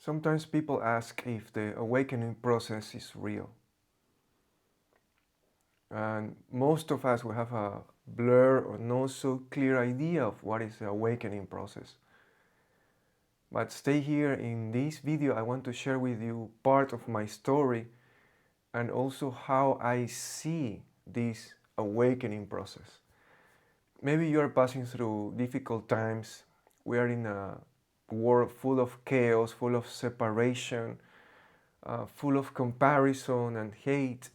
Sometimes people ask if the awakening process is real. And most of us will have a blur or no so clear idea of what is the awakening process. But stay here. In this video I want to share with you part of my story and also how I see this awakening process. Maybe you are passing through difficult times. We are in a world full of chaos, full of separation, full of comparison and hate,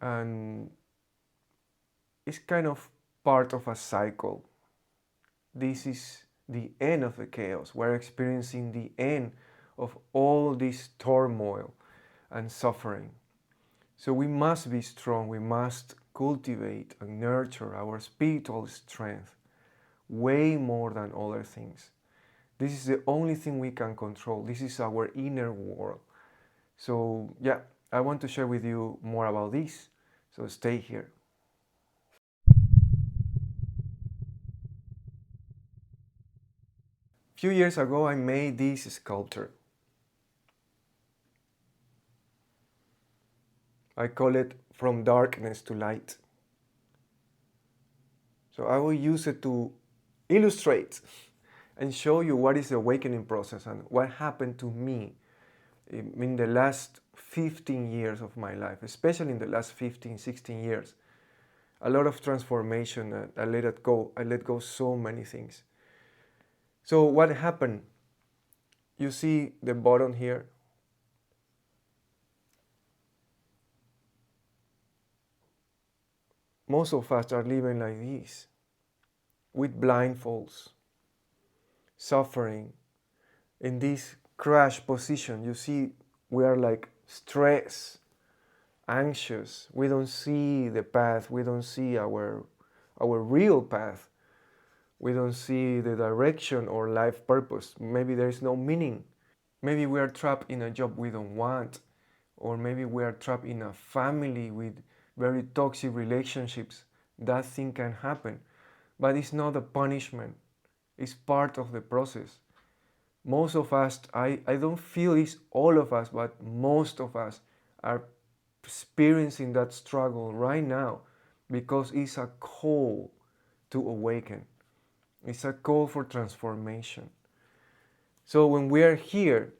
and it's kind of part of a cycle. This is the end of the chaos. We're experiencing the end of all this turmoil and suffering. So we must be strong. We must cultivate and nurture our spiritual strength way more than other things. This is the only thing we can control. This is our inner world. So yeah, I want to share with you more about this. So stay here. A few years ago I made this sculpture. I call it From Darkness to Light. So I will use it to illustrate and show you what is the awakening process and what happened to me in the last 15 years of my life, especially in the last 15, 16 years. A lot of transformation. I let it go. I let go so many things. So what happened? You see the button here? Most of us are living like this, with blindfolds, suffering, in this crash position. You see, we are like stressed, anxious. We don't see the path. We don't see our real path. We don't see the direction or life purpose. Maybe there is no meaning. Maybe we are trapped in a job we don't want, or maybe we are trapped in a family with very toxic relationships. That thing can happen, but it's not a punishment. It's part of the process. Most of us, I don't feel it's all of us, but most of us are experiencing that struggle right now because it's a call to awaken. It's a call for transformation. So when we are here,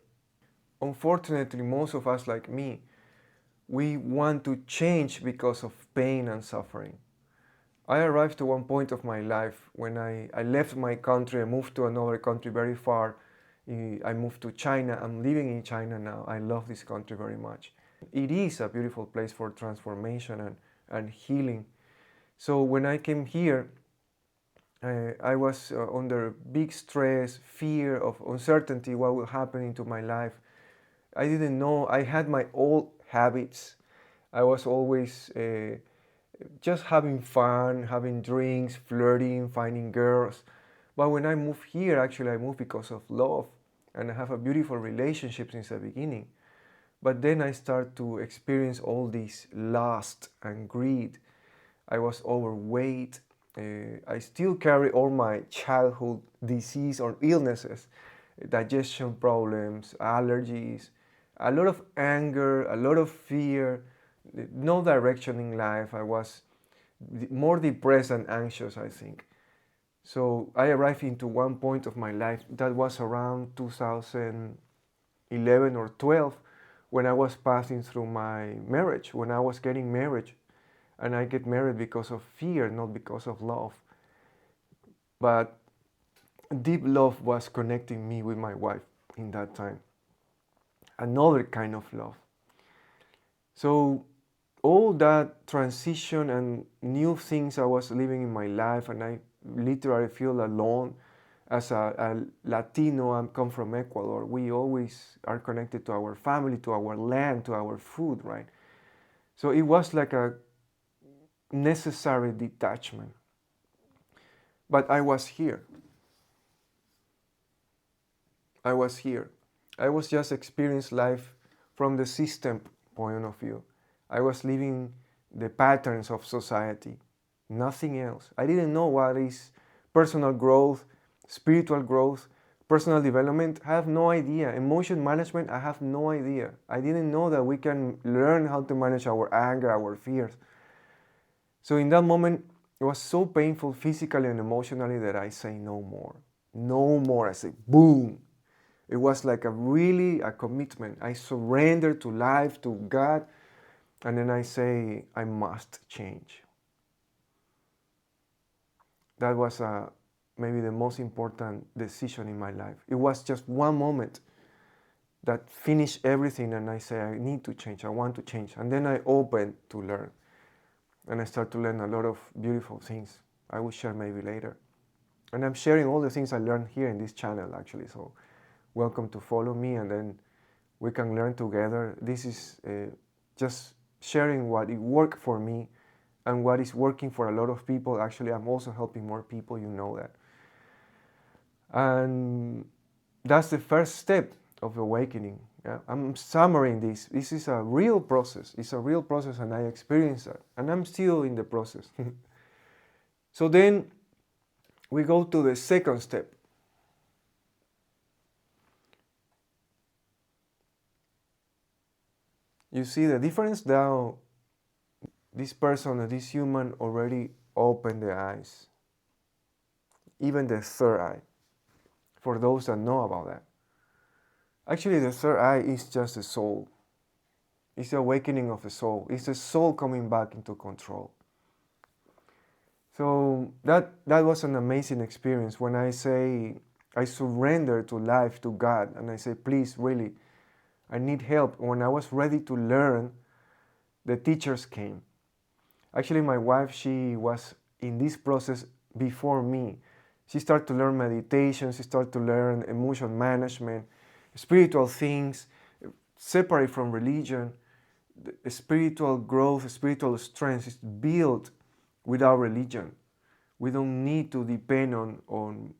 unfortunately, most of us, like me, we want to change because of pain and suffering. I arrived to one point of my life when I left my country. I moved to another country very far. I moved to China. I'm living in China now. I love this country very much. It is a beautiful place for transformation and healing. So when I came here, I was under big stress, fear of uncertainty, what will happen into my life. I didn't know. I had my old habits. I was always just having fun, having drinks, flirting, finding girls. But when I moved here, actually I moved because of love, and I have a beautiful relationship since the beginning. But then I start to experience all this lust and greed. I was overweight. I still carry all my childhood disease or illnesses, digestion problems, allergies, a lot of anger, a lot of fear, no direction in life. I was more depressed and anxious, I think. So I arrived into one point of my life that was around 2011 or 12, when I was passing through my marriage, when I was getting married. And I get married because of fear, not because of love. But deep love was connecting me with my wife in that time. Another kind of love. So all that transition and new things I was living in my life, and I literally feel alone. As a Latino, I come from Ecuador. We always are connected to our family, to our land, to our food, right? So it was like a necessary detachment. But I was here. I was here. I was just experiencing life from the system point of view. I was living the patterns of society, nothing else. I didn't know what is personal growth, spiritual growth, Personal development, I have no idea. Emotion management, I have no idea. I didn't know that we can learn how to manage our anger, our fears. So in that moment, it was so painful physically and emotionally that I say no more. No more. I say, boom. It was like a commitment. I surrender to life, to God, and then I say, I must change. That was maybe the most important decision in my life. It was just one moment that finished everything, and I say, I need to change, I want to change. And then I opened to learn, and I start to learn a lot of beautiful things. I will share maybe later. And I'm sharing all the things I learned here in this channel, actually. So welcome to follow me, and then we can learn together. This is just sharing what it worked for me and what is working for a lot of people. Actually, I'm also helping more people, you know that. And that's the first step of awakening. Yeah? I'm summarizing this. This is a real process. It's a real process, and I experienced that. And I'm still in the process. So then we go to the second step. You see the difference now? This person, this human already opened the eyes, even the third eye, for those that know about that. Actually, the third eye is just the soul. It's the awakening of the soul. It's the soul coming back into control. So that was an amazing experience when I say I surrender to life, to God, and I say, please, really, I need help. When I was ready to learn, the teachers came. Actually, my wife, she was in this process before me. She started to learn meditation, she started to learn emotion management, spiritual things, separate from religion. The spiritual growth, spiritual strength is built without religion. We don't need to depend on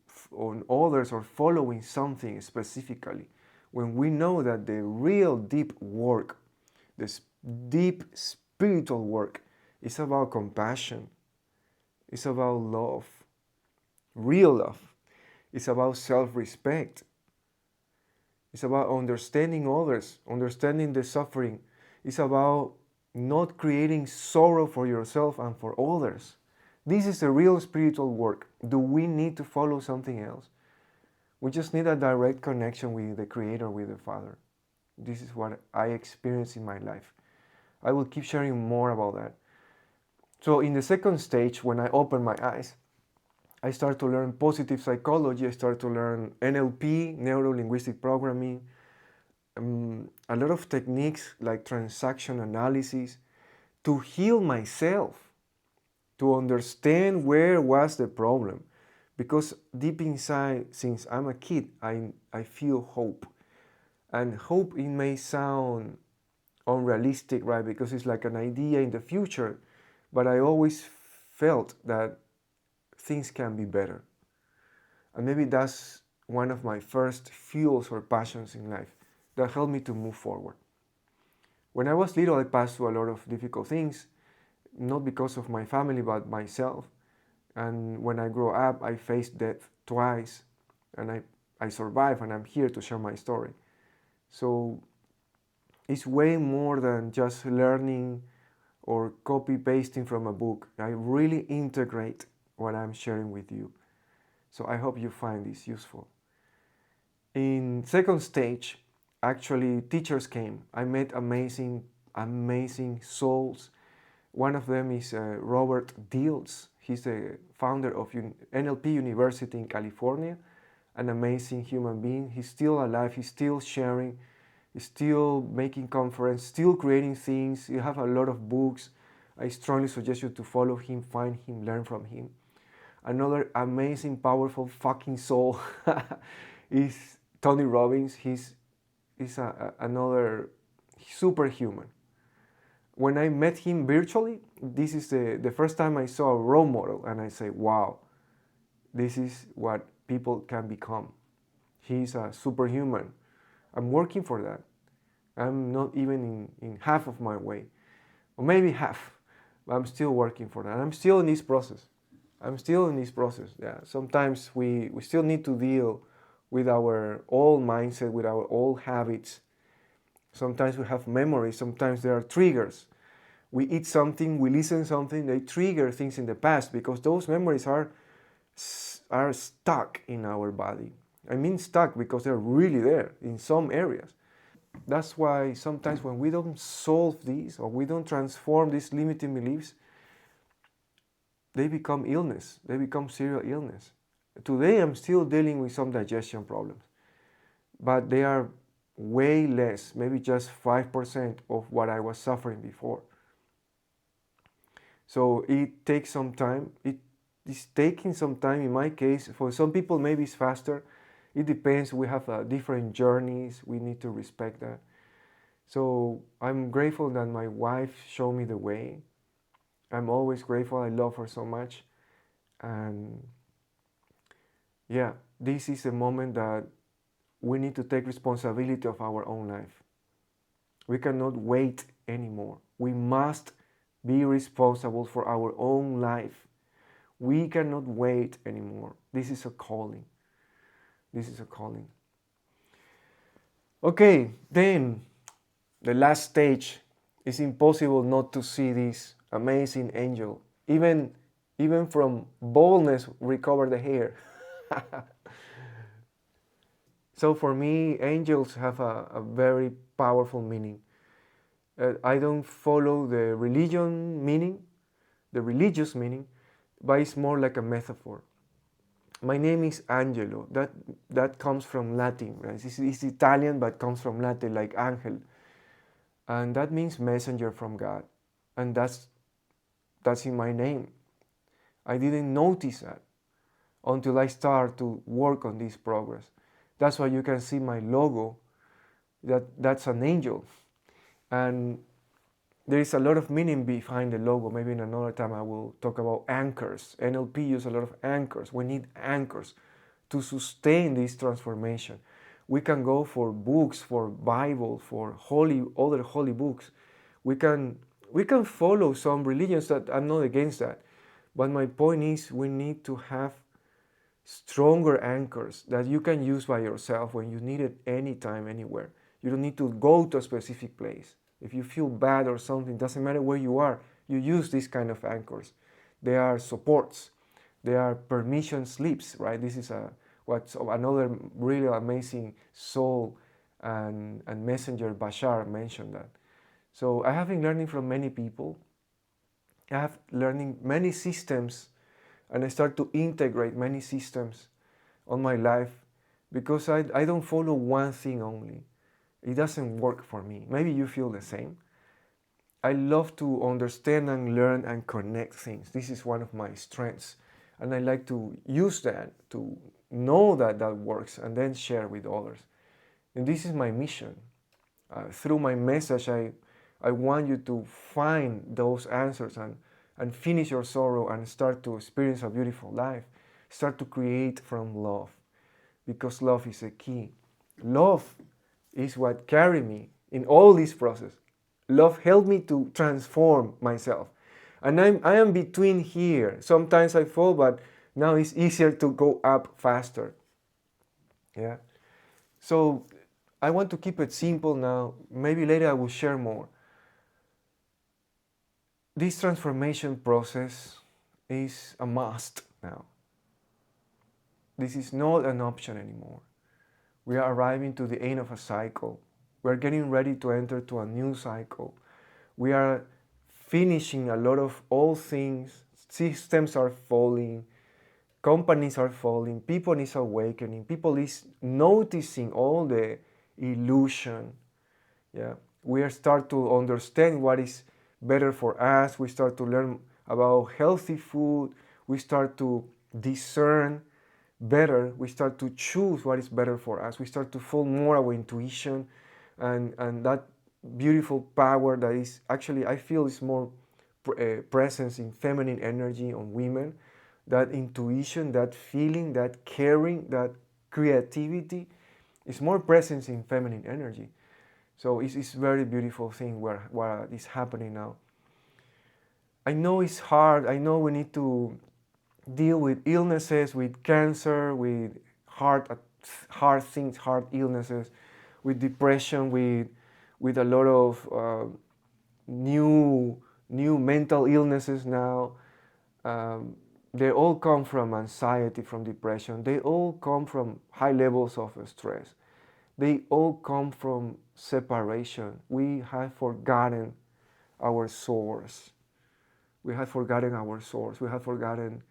others or following something specifically. When we know that the real deep work, the deep spiritual work, is about compassion, it's about love, real love, it's about self-respect, it's about understanding others, understanding the suffering. It's about not creating sorrow for yourself and for others. This is the real spiritual work. Do we need to follow something else? We just need a direct connection with the Creator, with the Father. This is what I experienced in my life. I will keep sharing more about that. So in the second stage, when I opened my eyes, I started to learn positive psychology. I started to learn NLP, neuro-linguistic programming, a lot of techniques like transaction analysis to heal myself, to understand where was the problem. Because deep inside, since I'm a kid, I feel hope. And hope, it may sound unrealistic, right? Because it's like an idea in the future. But I always felt that things can be better. And maybe that's one of my first fuels or passions in life that helped me to move forward. When I was little, I passed through a lot of difficult things, not because of my family, but myself. And when I grew up, I faced death twice, and I survived, and I'm here to share my story. So it's way more than just learning or copy-pasting from a book. I really integrate what I'm sharing with you. So I hope you find this useful. In second stage, actually teachers came. I met amazing souls. One of them is Robert Dilts. He's the founder of NLP University in California, an amazing human being. He's still alive, he's still sharing, he's still making conferences, still creating things. You have a lot of books. I strongly suggest you to follow him, find him, learn from him. Another amazing, powerful fucking soul is Tony Robbins. He's another superhuman. When I met him virtually, this is the first time I saw a role model, and I say, wow, this is what people can become. He's a superhuman. I'm working for that. I'm not even in half of my way, or maybe half, but I'm still working for that. I'm still in this process. Yeah, sometimes we still need to deal with our old mindset, with our old habits. Sometimes we have memories, sometimes there are triggers. We eat something, we listen to something, they trigger things in the past because those memories are stuck in our body. I mean stuck because they're really there in some areas. That's why sometimes when we don't solve these or we don't transform these limiting beliefs, they become illness. They become serial illness. Today I'm still dealing with some digestion problems, but they are way less, maybe just 5% of what I was suffering before. So it takes some time. It is taking some time in my case. For some people, maybe it's faster. It depends. We have different journeys. We need to respect that. So I'm grateful that my wife showed me the way. I'm always grateful. I love her so much. And yeah, this is a moment that we need to take responsibility of our own life. We cannot wait anymore. We must be responsible for our own life. We cannot wait anymore. This is a calling. This is a calling. Okay, then the last stage. It's impossible not to see this amazing angel. Even from baldness, recover the hair. So for me, angels have a very powerful meaning. I don't follow the religious meaning, but it's more like a metaphor. My name is Angelo. That comes from Latin. Right? It's Italian, but comes from Latin, like angel, and that means messenger from God, and that's in my name. I didn't notice that until I start to work on this progress. That's why you can see my logo. That's an angel, and there is a lot of meaning behind the logo. Maybe in another time I will talk about anchors. NLP uses a lot of anchors. We need anchors to sustain this transformation. We can go for books, for Bible, for other holy books. We can follow some religions. That I'm not against that. But my point is we need to have stronger anchors that you can use by yourself when you need it anytime, anywhere. You don't need to go to a specific place. If you feel bad or something, doesn't matter where you are, you use these kind of anchors. They are supports. They are permission slips, right? This is what's another really amazing soul and messenger, Bashar, mentioned that. So I have been learning from many people. I have learning many systems, and I start to integrate many systems on my life because I don't follow one thing only. It doesn't work for me. Maybe you feel the same. I love to understand and learn and connect things. This is one of my strengths. And I like to use that, to know that that works and then share with others. And this is my mission. Through my message, I want you to find those answers and finish your sorrow and start to experience a beautiful life. Start to create from love, because love is a key. Love is what carried me in all this process. Love helped me to transform myself. And I am between here. Sometimes I fall, but now it's easier to go up faster. Yeah. So I want to keep it simple now. Maybe later I will share more. This transformation process is a must now. This is not an option anymore. We are arriving to the end of a cycle. We are getting ready to enter to a new cycle. We are finishing a lot of old things. Systems are falling. Companies are falling. People is awakening. People is noticing all the illusion. Yeah, we are start to understand what is better for us. We start to learn about healthy food. We start to discern better. We start to choose what is better for us. We start to follow more our intuition and that beautiful power that is actually, I feel, is more presence in feminine energy on women. That intuition, that feeling, that caring, that creativity is more presence in feminine energy. So it's a very beautiful thing what is happening now. I know it's hard. I know we need to deal with illnesses, with cancer, with heart hard things, hard illnesses, with depression, with a lot of new mental illnesses now. They all come from anxiety, from depression. They all come from high levels of stress. They all come from separation. We have forgotten our source. We have forgotten our source. We have forgotten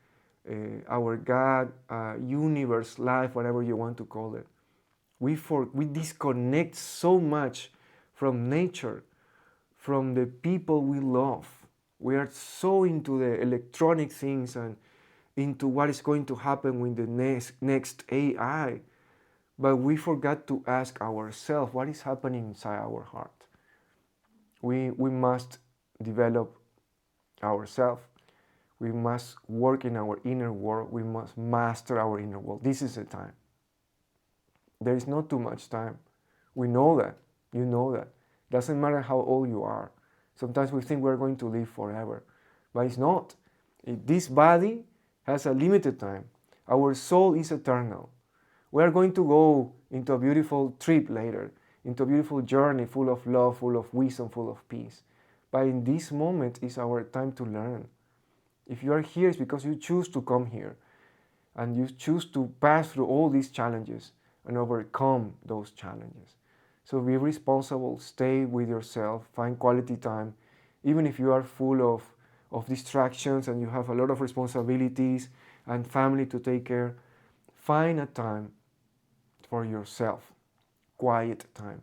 our God, universe, life, whatever you want to call it. We disconnect so much from nature, from the people we love. We are so into the electronic things and into what is going to happen with the next AI, but we forgot to ask ourselves what is happening inside our heart. We must develop ourselves. We must work in our inner world. We must master our inner world. This is the time. There is not too much time. We know that. You know that. Doesn't matter how old you are. Sometimes we think we're going to live forever, but it's not. This body has a limited time. Our soul is eternal. We are going to go into a beautiful trip later, into a beautiful journey full of love, full of wisdom, full of peace. But in this moment is our time to learn. If you are here, it's because you choose to come here and you choose to pass through all these challenges and overcome those challenges. So be responsible, stay with yourself, find quality time, even if you are full of distractions and you have a lot of responsibilities and family to take care. Find a time for yourself, quiet time.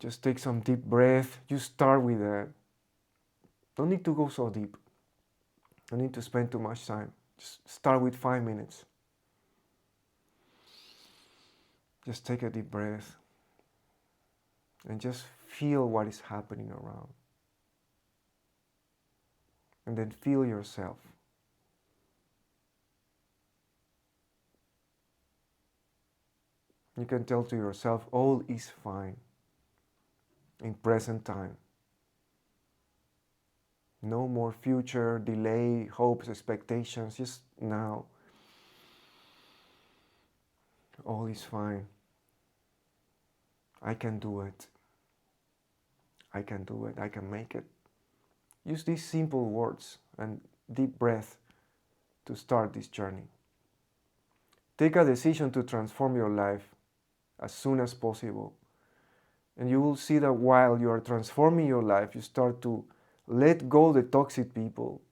Just take some deep breath. You start with that. Don't need to go so deep. Don't need to spend too much time. Just start with 5 minutes. Just take a deep breath and just feel what is happening around. And then feel yourself. You can tell to yourself, all is fine in present time. No more future, delay, hopes, expectations, just now. All is fine. I can do it. I can do it. I can make it. Use these simple words and deep breath to start this journey. Take a decision to transform your life as soon as possible. And you will see that while you are transforming your life, you start to let go the toxic people.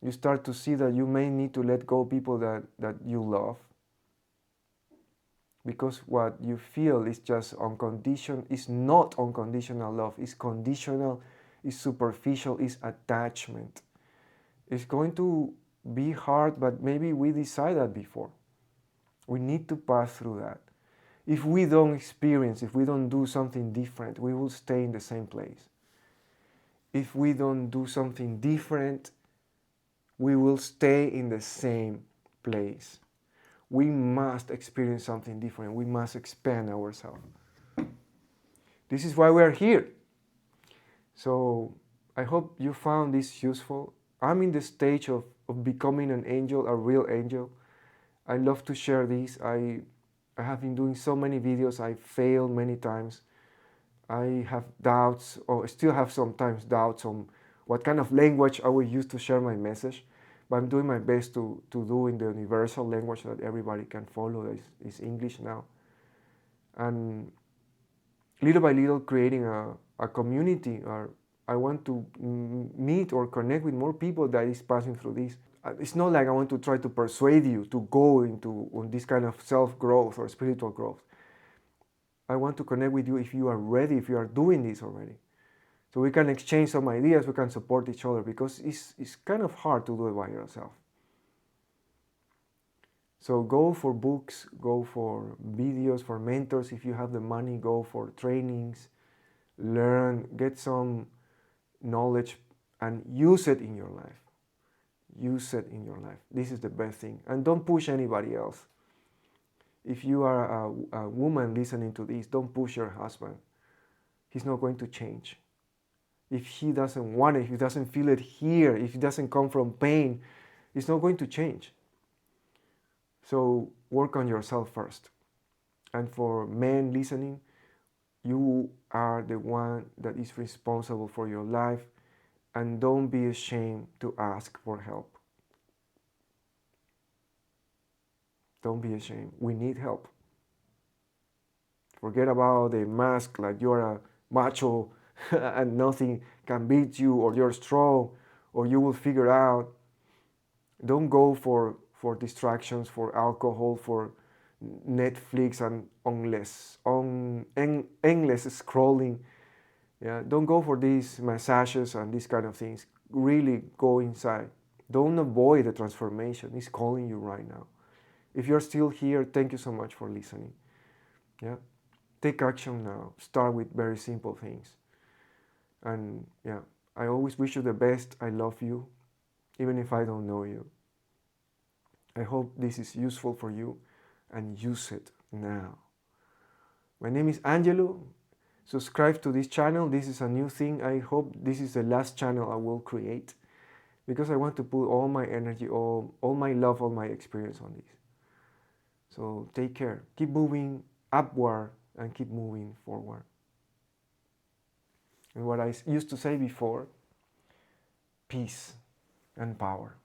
You start to see that you may need to let go people that you love. Because what you feel is just is not unconditional love. It's conditional, it's superficial, it's attachment. It's going to be hard, but maybe we decided that before. We need to pass through that. If we don't experience, if we don't do something different, we will stay in the same place. If we don't do something different, we will stay in the same place. We must experience something different. We must expand ourselves. This is why we are here. So I hope you found this useful. I'm in the stage of becoming an angel, a real angel. I love to share this. I have been doing so many videos. I failed many times. I have doubts, or still have sometimes doubts on what kind of language I will use to share my message. But I'm doing my best to do in the universal language that everybody can follow. Is English now. And little by little creating a community. Or I want to meet or connect with more people that is passing through this. It's not like I want to try to persuade you to go into this kind of self-growth or spiritual growth. I want to connect with you if you are ready, if you are doing this already. So we can exchange some ideas, we can support each other, because it's kind of hard to do it by yourself. So go for books, go for videos, for mentors. If you have the money, go for trainings, learn, get some knowledge and use it in your life. Use it in your life. This is the best thing. And don't push anybody else. If you are a woman listening to this, don't push your husband. He's not going to change. If he doesn't want it, if he doesn't feel it here, if it doesn't come from pain, it's not going to change. So work on yourself first. And for men listening, you are the one that is responsible for your life, and don't be ashamed to ask for help. Don't be ashamed. We need help. Forget about the mask like you're a macho and nothing can beat you, or you're strong, or you will figure out. Don't go for distractions, for alcohol, for Netflix and endless scrolling. Yeah, don't go for these massages and these kind of things. Really go inside. Don't avoid the transformation. It's calling you right now. If you're still here, thank you so much for listening. Yeah, take action now. Start with very simple things. And yeah, I always wish you the best. I love you, even if I don't know you. I hope this is useful for you, and use it now. My name is Angelo. Subscribe to this channel. This is a new thing. I hope this is the last channel I will create, because I want to put all my energy, all my love, all my experience on this. So take care. Keep moving upward and keep moving forward. And what I used to say before, peace and power.